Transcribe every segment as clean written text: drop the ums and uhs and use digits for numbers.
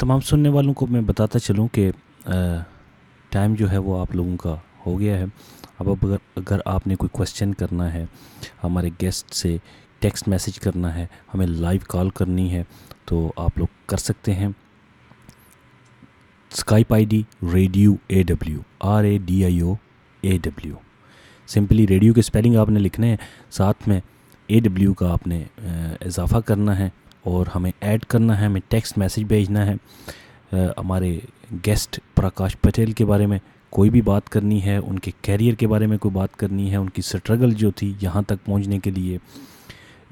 तमाम सुनने वालों को मैं बताता चलूँ कि टाइम जो है वो आप लोगों का हो गया है। अब अगर आपने कोई क्वेश्चन करना है, हमारे गेस्ट से टेक्स्ट मैसेज करना है, हमें लाइव कॉल करनी है, तो आप लोग कर सकते हैं। Skype ID radio AW RADIO AW। Simply radio के स्पेलिंग आपने लिखने हैं, साथ में AW का आपने इजाफ़ा करना है और हमें ऐड करना है, हमें टेक्स्ट मैसेज भेजना है। हमारे गेस्ट प्रकाश पटेल के बारे में कोई भी बात करनी है, उनके कैरियर के बारे में कोई बात करनी है, उनकी स्ट्रगल जो थी यहाँ तक पहुँचने के लिए,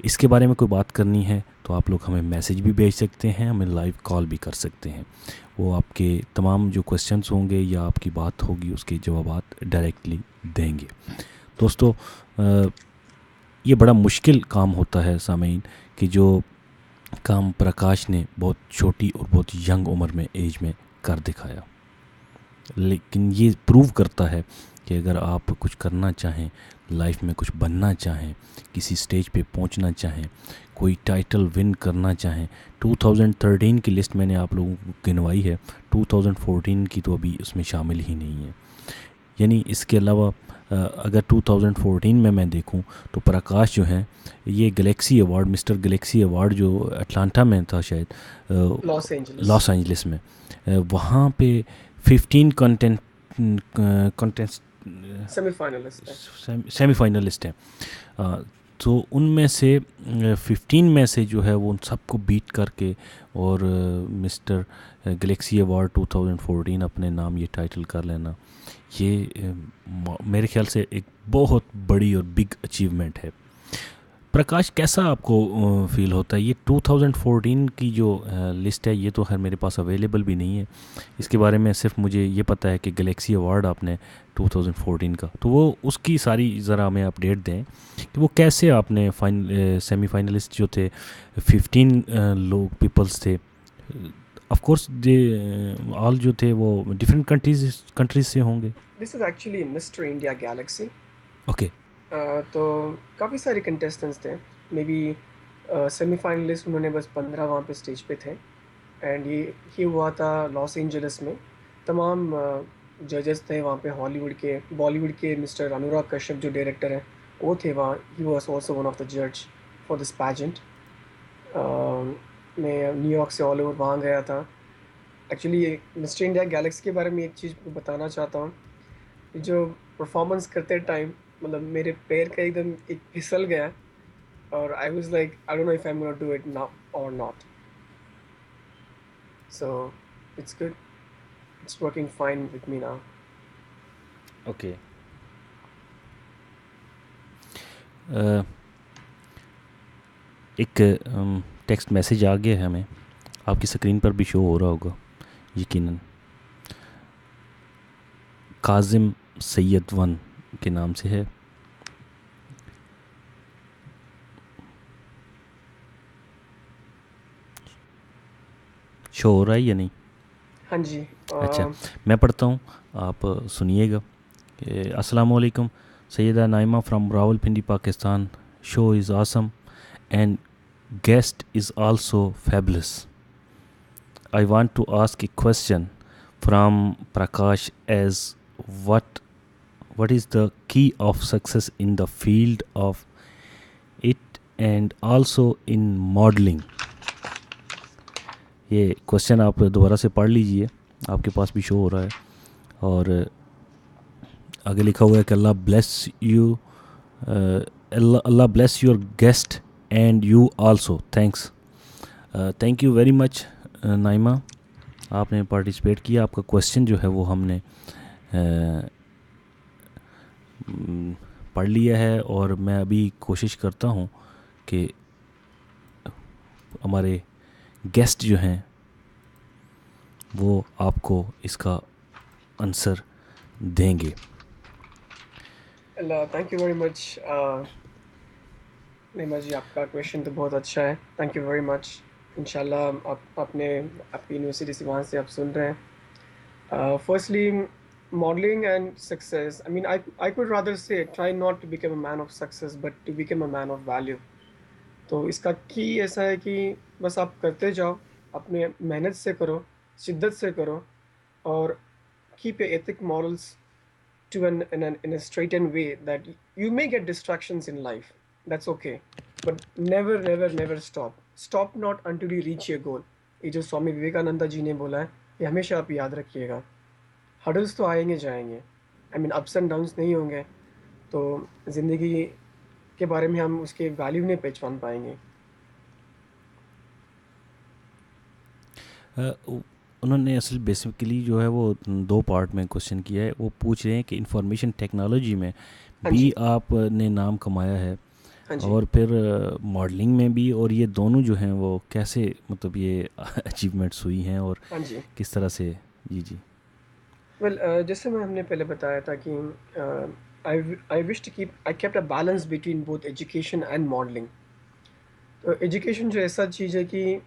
इसके बारे में कोई बात करनी है, तो आप लोग हमें मैसेज भी भेज सकते हैं, हमें लाइव कॉल भी कर सकते हैं। वो आपके तमाम जो क्वेश्चंस होंगे या आपकी बात होगी उसके जवाबात डायरेक्टली देंगे। दोस्तों, ये बड़ा मुश्किल काम होता है सामीन, कि जो काम प्रकाश ने बहुत छोटी और बहुत यंग उम्र में एज में कर दिखाया। लेकिन ये प्रूव करता है कि अगर आप कुछ करना चाहें, लाइफ में कुछ बनना चाहें, किसी स्टेज पे पहुंचना चाहें, कोई टाइटल विन करना चाहें। 2013 की लिस्ट मैंने आप लोगों को गिनवाई है, 2014 की तो अभी उसमें शामिल ही नहीं है। यानी इसके अलावा अगर 2014 में मैं देखूं तो प्रकाश जो है, ये Galaxy award, mister Galaxy award जो अटलांटा में था शायद, लॉस एंजलिस में, वहाँ पे 15 कंटेस्ट सेमीफाइनलिस्ट हैं। तो उनमें से 15 में से जो है वो उन सबको बीट करके और मिस्टर गैलेक्सी अवार्ड 2014 अपने नाम ये टाइटल कर लेना, ये मेरे ख्याल से एक बहुत बड़ी और बिग अचीवमेंट है। प्रकाश, कैसा आपको फील होता है? ये 2014 की जो लिस्ट है, ये तो खैर मेरे पास अवेलेबल भी नहीं है, इसके बारे में सिर्फ मुझे ये पता है कि गैलेक्सी अवार्ड आपने 2014 का, तो वो उसकी सारी ज़रा हमें अपडेट दें कि वो कैसे आपने सेमीफाइनलिस्ट जो थे 15 लोग पीपल्स थे, ऑफ कोर्स दे ऑल जो थे वो डिफरेंट कंट्रीज से होंगे। This is actually mister India Galaxy. Okay. तो काफ़ी सारे कंटेस्टेंट्स थे, मे बी सेमीफाइनलिस्ट उन्होंने बस 15 वहाँ पे स्टेज पे थे। एंड ये हुआ था लॉस एंजलिस में। तमाम जजेस थे वहाँ पे, हॉलीवुड के, बॉलीवुड के मिस्टर अनुराग कश्यप जो डायरेक्टर हैं वो थे वहाँ। He was also one of the जज फॉर दिस पैजेंट। मैं न्यूयॉर्क से ऑल ओवर वहाँ गया था। एक्चुअली मिस्टर इंडिया गैलेक्सी के बारे में एक चीज़ बताना चाहता हूँ। जो परफॉर्मेंस करते टाइम मतलब मेरे पैर का एकदम एक फिसल गया, और I was like I don't know if I am gonna do it now और not. So it's good, it's working fine with me now. Okay. एक टेक्स्ट मैसेज आ गया है हमें, आपकी स्क्रीन पर भी शो हो रहा होगा यकीनन। काजिम सैयद वन के नाम से है। शो हो रहा है या नहीं? हाँ जी। अच्छा, मैं पढ़ता हूँ, आप सुनिएगा। अस्सलाम वालेकुम, Syeda Naima from Rawalpindi Pakistan. Show is awesome and guest is also fabulous. I want to ask a question from Prakash as what is the key of success in the field of it and also in modeling? ये question आप दोबारा से पढ़ लीजिए, आपके पास भी show हो रहा है, और आगे लिखा हुआ है कि अल्लाह ब्लेस यू, अल्लाह bless your guest and you also, thanks. Thank you very much Naima, आपने पार्टिसिपेट किया। आपका क्वेश्चन जो है वो हमने पढ़ लिया है, और मैं अभी कोशिश करता हूँ कि हमारे गेस्ट जो हैं वो आपको इसका आंसर देंगे। Thank you very much Nima जी, आपका क्वेश्चन तो बहुत अच्छा है, थैंक यू वेरी मच। इंशाल्लाह आपने आपकी यूनिवर्सिटी से वहाँ से आप सुन रहे हैं। Firstly, modeling and success, I mean, I could rather say try not to become a man of success but to become a man of value. तो इसका की ऐसा है कि बस आप करते जाओ, अपने मेहनत से करो, शिद्दत से करो, और keep your ethic morals to in a straightened way, that you may get distractions in life. That's okay. But never, never, never stop. Stop not until you reach your goal. ये जो स्वामी विवेकानंद जी ने बोला है, ये हमेशा आप याद रखिएगा। हडल्स तो आएंगे जाएंगे, I mean ups and downs नहीं होंगे, तो ज़िंदगी के बारे में हम उसके वैल्यू नहीं पहचान पाएंगे। उन्होंने असल बेसिकली जो है वो 2 पार्ट में क्वेश्चन किया है। वो पूछ रहे हैं कि इंफॉर्मेशन टेक्नोलॉजी में हाँ भी जी, आपने नाम कमाया है, हाँ जी। और फिर मॉडलिंग में भी, और ये दोनों जो हैं वो कैसे मतलब ये अचीवमेंट्स हुई हैं और हाँ जी। किस तरह से? जी जी। वेल, जैसे मैं हमने पहले बताया था कि I wish to keep I kept a balance between both education and modelling. तो एजुकेशन जो ऐसा चीज़ है कि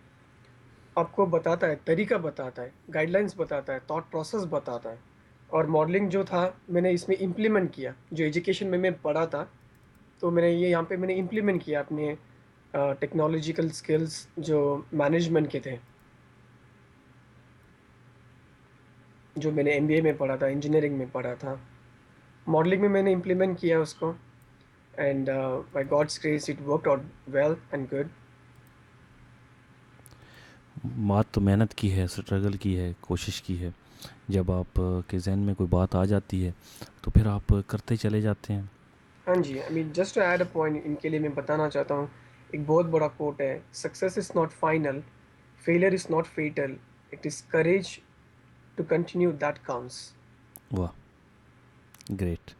आपको बताता है, तरीका बताता है, गाइडलाइंस बताता है, थॉट प्रोसेस बताता है। और मॉडलिंग जो था, मैंने इसमें इम्प्लीमेंट किया जो एजुकेशन में मैं पढ़ा था। तो मैंने ये यहाँ पे मैंने इम्प्लीमेंट किया अपने टेक्नोलॉजिकल स्किल्स जो मैनेजमेंट के थे, जो मैंने एमबीए में पढ़ा था, इंजीनियरिंग में पढ़ा था। मॉडलिंग में मैंने इम्प्लीमेंट किया उसको, and by God's grace it worked out well and good. बात तो मेहनत की है, स्ट्रगल की है, कोशिश की है। जब आप के जहन में कोई बात आ जाती है तो फिर आप करते चले जाते हैं। हाँ जी, I mean just to add a point इनके लिए मैं बताना चाहता हूँ, एक बहुत बड़ा कोट है, success is not final, failure is not fatal, it is courage to continue that counts. वाह, ग्रेट।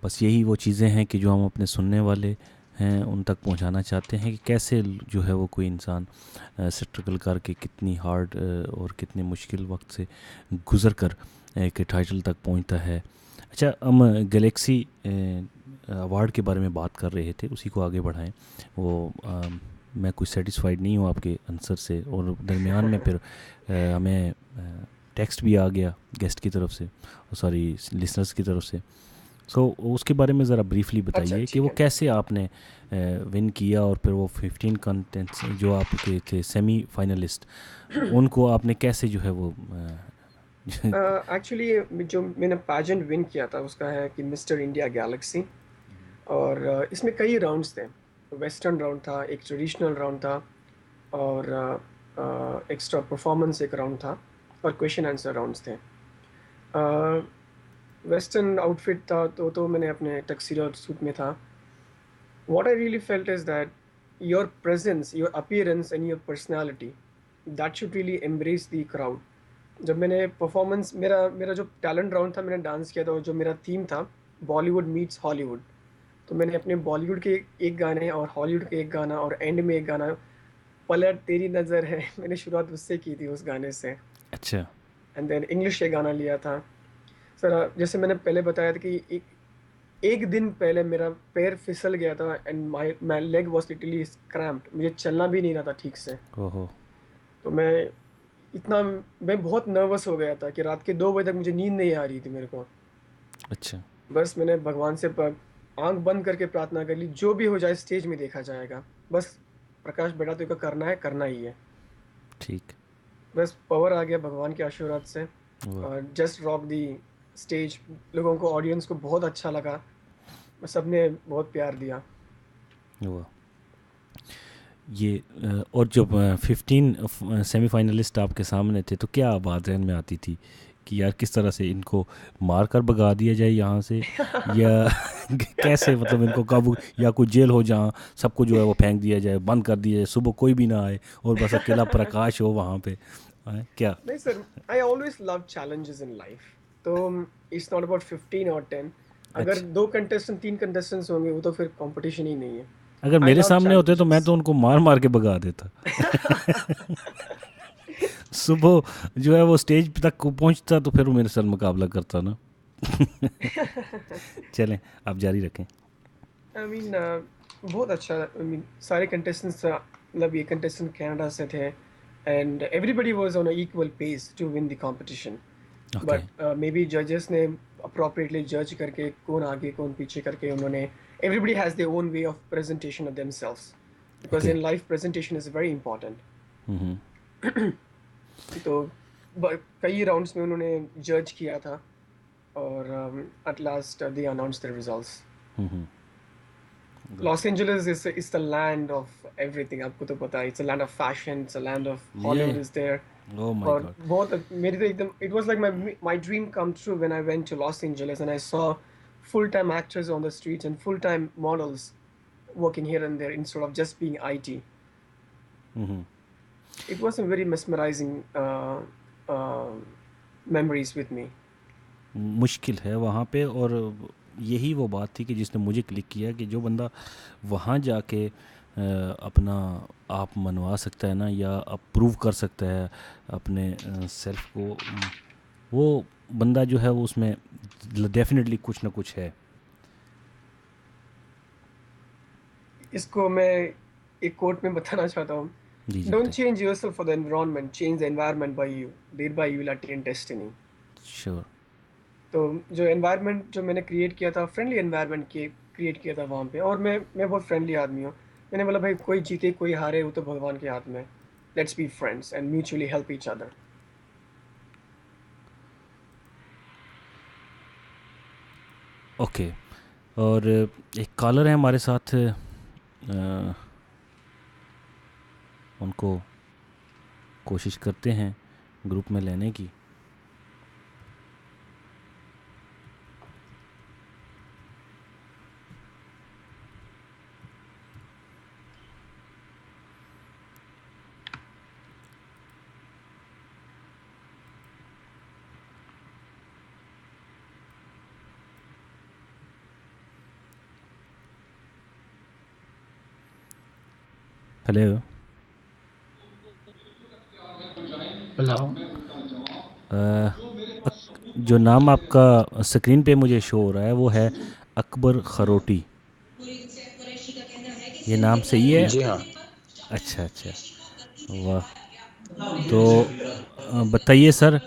बस यही वो चीज़ें हैं कि जो हम अपने सुनने वाले हैं उन तक पहुंचाना चाहते हैं कि कैसे जो है वो कोई इंसान स्ट्रगल करके कितनी हार्ड और कितने मुश्किल वक्त से गुज़र कर एक टाइटल तक पहुंचता है। अच्छा, हम गैलेक्सी अवार्ड के बारे में बात कर रहे थे, उसी को आगे बढ़ाएं। वो मैं कुछ सेटिस्फाइड नहीं हूँ आपके आंसर से, और दरमियान में फिर हमें टेक्स्ट भी आ गया गेस्ट की तरफ से, सॉरी लिसनर्स की तरफ से। सो उसके बारे में ज़रा ब्रीफली अच्छा, बताइए कि ठीक वो है। कैसे आपने विन किया, और फिर वो 15 कंटेंट्स जो आपके थे सेमी फाइनलिस्ट, उनको आपने कैसे जो है वो एक्चुअली जो मैंने पैजेंट विन किया था उसका है कि मिस्टर इंडिया गैलेक्सी। और इसमें कई राउंड्स थे। वेस्टर्न राउंड था, एक ट्रेडिशनल राउंड था, और एक्स्ट्रा परफॉर्मेंस एक राउंड था, और क्वेश्चन आंसर राउंड्स थे। वेस्टर्न आउटफिट था तो मैंने अपने टक्सीडो सूट में था। What I really felt is that your presence, your appearance and your personality, that should really embrace the crowd. जब मैंने परफॉर्मेंस, मेरा मेरा जो टैलेंट राउंड था, मैंने डांस किया था, और जो मेरा थीम था बॉलीवुड मीट्स हॉलीवुड। तो मैंने अपने बॉलीवुड के एक गाने और हॉलीवुड के एक गाना और एंड में एक गाना, पलट तेरी नज़र है, मैंने शुरुआत उससे की थी, उस गाने से। अच्छा। एंड देन इंग्लिश के गाना लिया था। सर जैसे मैंने पहले बताया था कि एक दिन पहले मेरा पैर फिसल गया था, and my leg was literally cramped, मुझे चलना भी नहीं रहा था ठीक से। ओहो। तो मैं बहुत नर्वस हो गया था कि रात के 2 बजे तक मुझे नींद नहीं आ रही थी मेरे को। अच्छा। बस मैंने भगवान से आंख बंद करके प्रार्थना कर ली, जो भी हो जाए स्टेज में देखा जाएगा, बस प्रकाश बेटा तो करना है, करना ही है। ठीक। बस पावर आ गया भगवान के आशीर्वाद से, वाह। और जस्ट रॉक दी स्टेज। लोगों को, ऑडियंस को बहुत अच्छा लगा, सबने बहुत प्यार दिया। वाह। ये और जब 15 सेमीफाइनलिस्ट आपके सामने थे तो क्या बात जहन में आती थी कि यार किस तरह से इनको मार कर भगा दिया जाए यहाँ से, या कैसे मतलब इनको काबू, या कोई जेल हो जहाँ सबको जो है वो फेंक दिया जाए, बंद कर दिया जाए, सुबह कोई भी ना आए और बस अकेला प्रकाश हो वहाँ पे, क्या? नहीं sir, I always love challenges in life. तो इट्स नॉट अबाउट 15 और 10। अगर अच्छा, 3 कंटेस्टेंट्स होंगे, वो तो फिर कंपटीशन ही नहीं है। अगर आई मेरे लव सामने होते तो मैं चैलेंजेस। तो उनको मार मार के भगा देता। सुबह जो है वो स्टेज तक को पहुंचता तो फिर वो मेरे साथ मुकाबला करता ना। चलें, आप जारी रखें। आई मीन बहुत अच्छा, आई मीन सारे कंटेस्टेंट्स, मतलब ये कंटेस्टेंट कनाडा से थे, and everybody was on equal pace to win the competition. Okay. But maybe जजेस ने अप्रोप्रिएटली जज करके कौन आगे कौन पीछे करके, उन्होंने, everybody has their own way of presentation of themselves, because okay. In life presentation is very important. तो कई राउंड्स में उन्होंने जज किया था और at last they announce the results. Good. Los Angeles is the land of everything, आपको तो पता है, it's a land of fashion, it's a land of ये Hollywood is there. Oh my और गॉड। बहुत मेरी तो एकदम it was like my dream come true when I went to Los Angeles and I saw full time actors on the streets and full time models working here and there instead of just being IT. It was a very mesmerizing uh, memories with me. मुश्किल है वहाँ पे, और यही वो बात थी कि जिसने मुझे क्लिक किया कि जो बंदा वहाँ जाके अपना आप मनवा सकता है ना, या अप्रूव कर सकता है अपने सेल्फ को, वो बंदा जो है वो उसमें डेफिनेटली कुछ ना कुछ है। इसको मैं एक कोट में बताना चाहता हूँ, जी जी डोंट बताइए। Change yourself for the environment, change the environment by you, there you will attain destiny. Sure. तो जो एनवायरनमेंट जो मैंने क्रिएट किया था, फ्रेंडली एनवायरनमेंट क्रिएट किया था वहाँ पे, और मैं बहुत फ्रेंडली आदमी हूँ। मैंने बोला भाई कोई जीते कोई हारे वो तो भगवान के हाथ में, let's be friends and mutually help each other. Okay. और एक कॉलर है हमारे साथ, उनको कोशिश करते हैं ग्रुप में लेने की। हेलो। हेलो। जो नाम आपका स्क्रीन पे मुझे शो हो रहा है वो है अकबर खरोटी, ये नाम सही है? जी हाँ। अच्छा अच्छा, वाह। तो बताइए सर,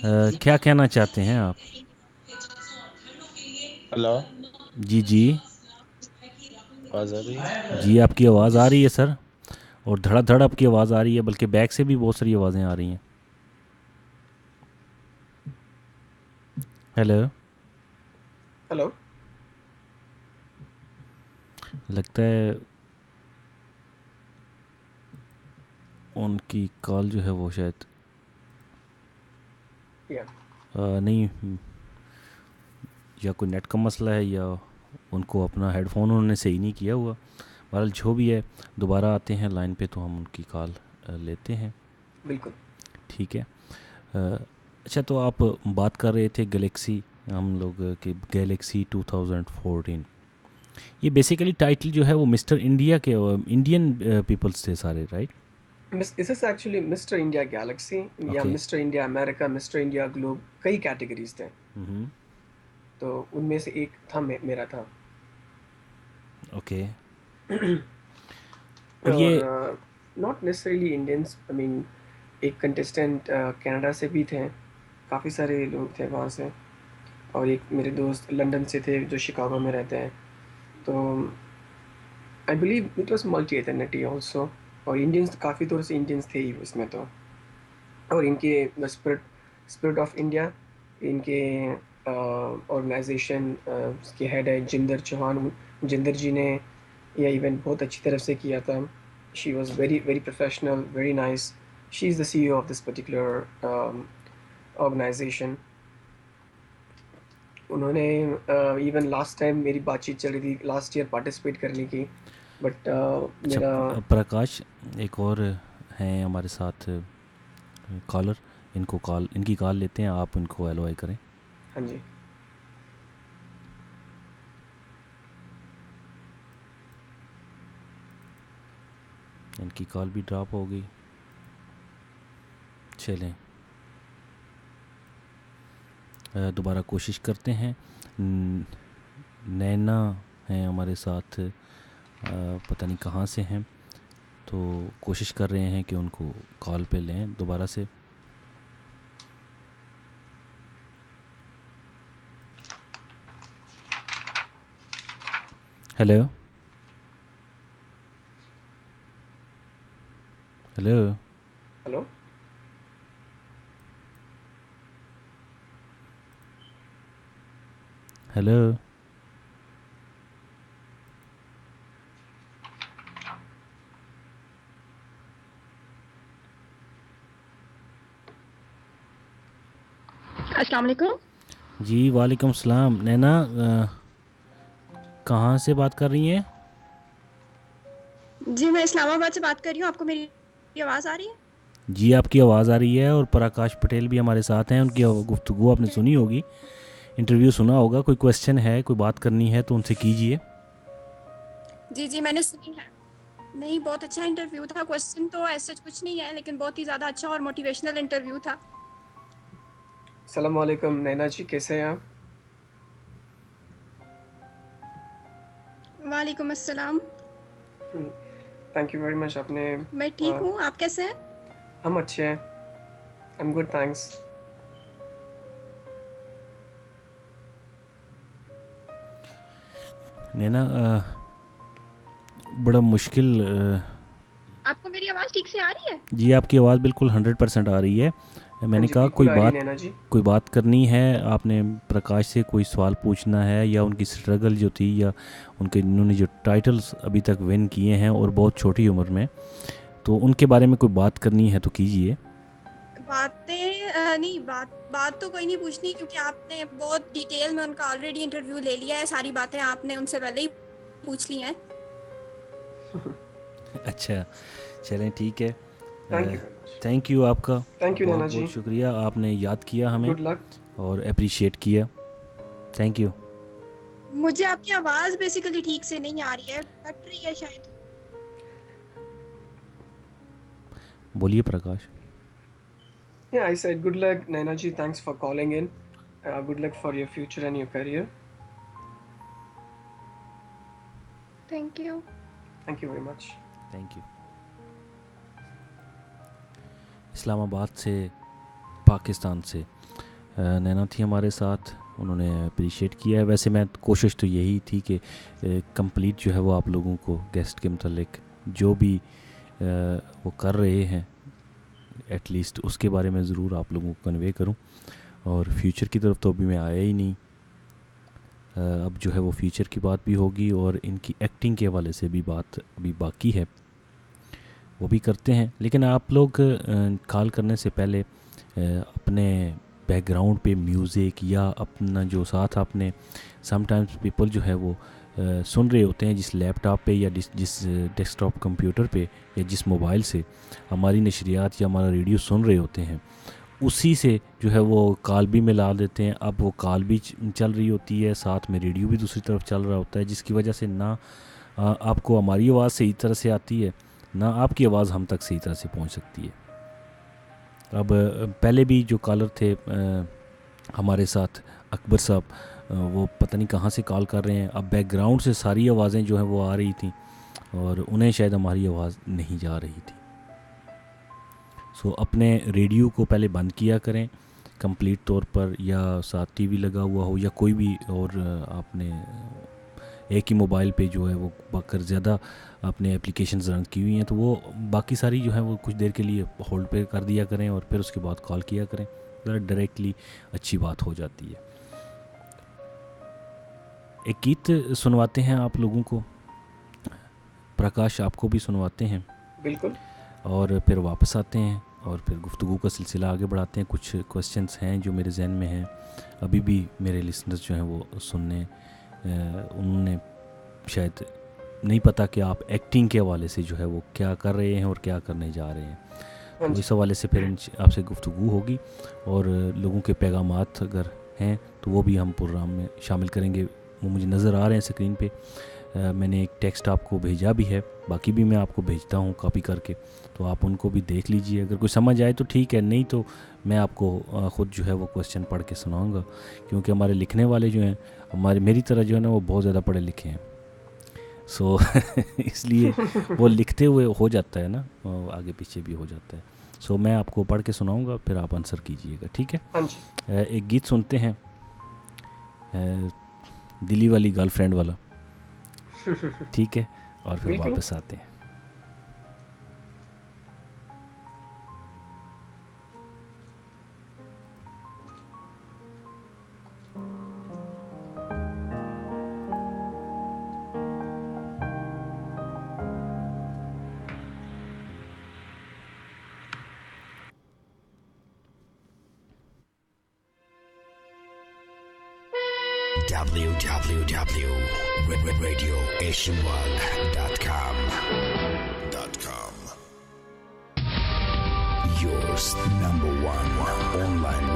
क्या कहना चाहते हैं आप? हेलो। जी जी। आवाज़ आ रही है? जी आपकी आवाज़ आ रही है सर, और धड़ा धड़ आपकी आवाज़ आ रही है, बल्कि बैक से भी बहुत सारी आवाज़ें आ रही हैं। हेलो। हेलो। लगता है उनकी कॉल जो है वो शायद या नहीं, या कोई नेट का मसला है, या उनको अपना हेडफोन उन्होंने सही नहीं किया हुआ। बहरहाल जो भी है, दोबारा आते हैं लाइन पे तो हम उनकी कॉल लेते हैं। बिल्कुल। ठीक है। अच्छा, तो आप बात कर रहे थे गैलेक्सी, हम लोग के गैलेक्सी 2014, ये बेसिकली टाइटल जो है वो मिस्टर इंडिया के, इंडियन पीपल्स थे सारे, right? This is actually mister India galaxy या okay. Mister India America, mister India globe, कई कैटेगरीज थे। तो उनमें से एक था मेरा था। ओके। और ये और not necessarily Indians, I mean एक कंटेस्टेंट कनाडा से भी थे, काफ़ी सारे लोग थे वहाँ से, और एक मेरे दोस्त लंदन से थे जो शिकागो में रहते हैं। तो I believe it was multi ethnicity also, और इंडियंस काफ़ी दूर से इंडियंस थे ही उसमें तो। और इनके स्पिरिट स्पिरिट ऑफ इंडिया, इनके ऑर्गेनाइजेशन के हेड है जिंदर चौहान। जिंदर जी ने यह इवेंट बहुत अच्छी तरफ से किया था। She was very very professional, very nice. She is the CEO of this particular organisation. उन्होंने इवन लास्ट टाइम मेरी बातचीत चल रही थी लास्ट ईयर पार्टिसिपेट करने की, बट अच्छा, मेरा। प्रकाश एक और हैं हमारे साथ कॉलर, इनकी कॉल लेते हैं, आप इनको एलओआई करें। हाँ जी। इनकी कॉल भी ड्रॉप हो गई। चलें, दोबारा कोशिश करते हैं। नैना हैं हमारे साथ, पता नहीं कहाँ से हैं, तो कोशिश कर रहे हैं कि उनको कॉल पे लें दोबारा से। हेलो। हेलो। हेलो। हेलो। अस्सलाम वालेकुम। जी वालेकुम सलाम। नैना कहाँ से बात कर रही हैं? जी मैं इस्लामाबाद से बात कर रही हूँ। आपको मेरी आवाज़ आ रही है? जी आपकी आवाज़ आ रही है और प्रकाश पटेल भी हमारे साथ हैं। उनकी गुफ्तगू आपने सुनी होगी, इंटरव्यू सुना होगा। कोई क्वेश्चन है, कोई बात करनी है तो उनसे कीजिए। जी जी मैंने सुनी है। नहीं, बहुत अच्छा इंटरव्यू था। क्वेश्चन तो ऐसा कुछ नहीं है, लेकिन बहुत ही ज़्यादा अच्छा और मोटिवेशनल इंटरव्यू था। अस्सलाम वालेकुम नैना जी, कैसे हैं आप? वालेकुम अस्सलाम। Thank you very much. आपने मैं ठीक हूँ, आप कैसे हैं? हम अच्छे हैं। I am good, thanks. Naina बड़ा मुश्किल आपको मेरी आवाज़ ठीक से आ रही है? जी आपकी आवाज़ बिल्कुल 100% आ रही है। हाँ मैंने जी, कहा बिल्कुल आ रही है नैना जी। कोई बात करनी है, आपने प्रकाश से कोई सवाल पूछना है या उनकी स्ट्रगल जो थी या उन्होंने जो टाइटल्स अभी तक विन किए हैं और बहुत छोटी उम्र में, तो उनके बारे में कोई बात करनी है तो कीजिए। नहीं, बात तो कोई नहीं पूछनी, क्योंकि आपने बहुत डिटेल में उनका ऑलरेडी इंटरव्यू ले लिया है। सारी बातें आपने उनसे पहले ही पूछ ली हैं। अच्छा, चलें ठीक है। Thank you very much. Thank you आपका, थैंक यू बहुत नैना जी। बहुत शुक्रिया, आपने याद किया हमें गुड लक। और अप्रिशिएट किया। Thank you. मुझे आपकी आवाज़ बेसिकली ठीक से नहीं आ रही है, कट रही है शायद। बोलिए प्रकाश। Yeah, I said good luck Naina ji. Thanks for calling in. Good luck for your future and your career. Thank you. Thank you very much. Thank you. Islamabad से, पाकिस्तान से नैना थी हमारे साथ, उन्होंने अप्रिशिएट किया है। वैसे मैं कोशिश तो यही थी कि कंप्लीट जो है वो आप लोगों को गेस्ट के मतलब जो भी वो कर रहे हैं एटलीस्ट उसके बारे में ज़रूर आप लोगों को कन्वे करूं। और फ्यूचर की तरफ तो अभी मैं आया ही नहीं। अब जो है वो फ्यूचर की बात भी होगी और इनकी एक्टिंग के हवाले से भी बात अभी बाकी है, वो भी करते हैं। लेकिन आप लोग कॉल करने से पहले अपने बैकग्राउंड पे म्यूज़िक या अपना जो साथ आपने समटाइम्स पीपल जो है वो सुन रहे होते हैं जिस लैपटॉप पे या जिस डेस्कटॉप कंप्यूटर पे या जिस मोबाइल से हमारी नशरियात या हमारा रेडियो सुन रहे होते हैं, उसी से जो है वो कॉल भी मिला देते हैं। अब वो कॉल भी चल रही होती है, साथ में रेडियो भी दूसरी तरफ चल रहा होता है, जिसकी वजह से ना आपको हमारी आवाज़ सही तरह से आती है, ना आपकी आवाज़ हम तक सही तरह से पहुंच सकती है। अब पहले भी जो कॉलर थे हमारे साथ अकबर साहब, वो पता नहीं कहाँ से कॉल कर रहे हैं। अब बैकग्राउंड से सारी आवाज़ें जो हैं वो आ रही थी और उन्हें शायद हमारी आवाज़ नहीं जा रही थी। सो अपने रेडियो को पहले बंद किया करें कंप्लीट तौर पर, या साथ टीवी लगा हुआ हो या कोई भी और आपने एक ही मोबाइल पे जो है वो बाकर ज़्यादा आपने एप्लीकेशंस रन की हुई हैं तो वो बाकी सारी जो है वो कुछ देर के लिए होल्ड पे कर दिया करें और फिर उसके बाद कॉल किया करें, ज़रा डायरेक्टली अच्छी बात हो जाती है। एक गीत सुनवाते हैं आप लोगों को, प्रकाश आपको भी सुनवाते हैं, बिल्कुल। और फिर वापस आते हैं और फिर गुफ्तगू का सिलसिला आगे बढ़ाते हैं। कुछ क्वेश्चंस हैं जो मेरे जहन में हैं, अभी भी मेरे लिसनर्स जो हैं वो सुनने उन्होंने शायद नहीं पता कि आप एक्टिंग के हवाले से जो है वो क्या कर रहे हैं और क्या करने जा रहे हैं। हाँ तो जी। इस हवाले से फिर आपसे गुफ्तगू होगी और लोगों के पैगामात अगर हैं तो वो भी हम प्रोग्राम में शामिल करेंगे। वो मुझे नज़र आ रहे हैं स्क्रीन पे। मैंने एक टेक्स्ट आपको भेजा भी है, बाकी भी मैं आपको भेजता हूँ कॉपी करके, तो आप उनको भी देख लीजिए। अगर कोई समझ आए तो ठीक है, नहीं तो मैं आपको ख़ुद जो है वो क्वेश्चन पढ़ के सुनाऊँगा, क्योंकि हमारे लिखने वाले जो हैं मेरी तरह जो है ना वो बहुत ज़्यादा पढ़े लिखे हैं। सो इसलिए वो लिखते हुए हो जाता है ना, आगे पीछे भी हो जाता है। सो मैं आपको पढ़ के सुनाऊँगा, फिर आप आंसर कीजिएगा, ठीक है? हाँ जी। एक गीत सुनते हैं, दिल्ली वाली गर्लफ्रेंड वाला, ठीक है? और फिर बिल्कुल। वापस आते हैं। www.radioasianworld.com. Your number one online